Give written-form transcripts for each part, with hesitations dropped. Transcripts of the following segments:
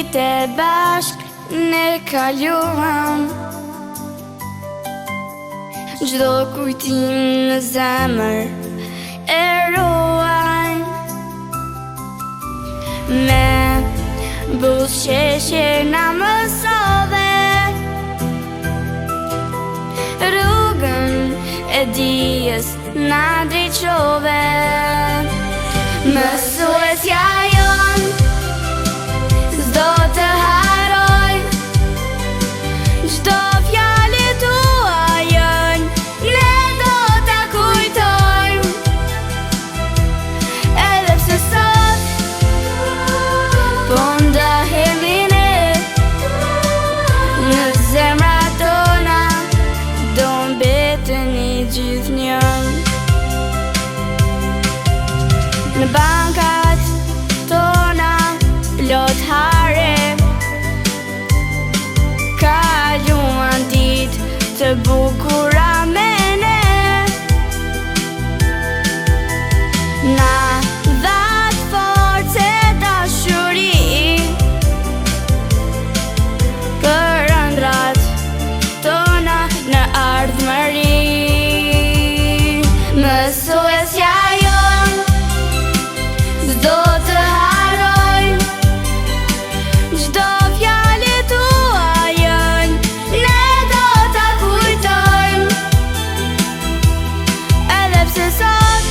vite bashk ne kaluam, çdo kujtim në zemër e ruajm. Me buzëqeshje na mësove rrugën e dijes na drejtove. Mësuesja jon s'do të haroj, çdo fjalë tua jon ne do ta kujtojm. Edhe pse sot po ndahemi ne, në zemrat tona do mbeteni gjithnjën. Në bankat tona plot hare, kaluan ditë të bukura me ne. Na dhat forcë e dashuri për ëndrat tona në ardhmëri. Mësuesja jon s'do të haroj, çdo fjalë tua jon ne do ta kujtojm. Edhe pse sot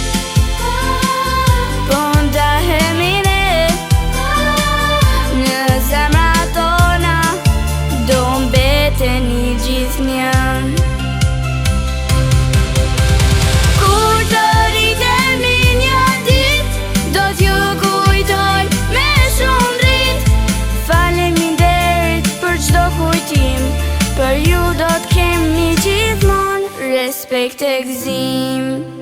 po ndahemi ne, në zemrat tona do mbeteni gjithnjën. Kur të rritemi një ditë, do t'ju kujtoj me shumë dritë. Faleminderit për çdo kujtim, për ju do t'kemi gjithmonë respekt e gëzim.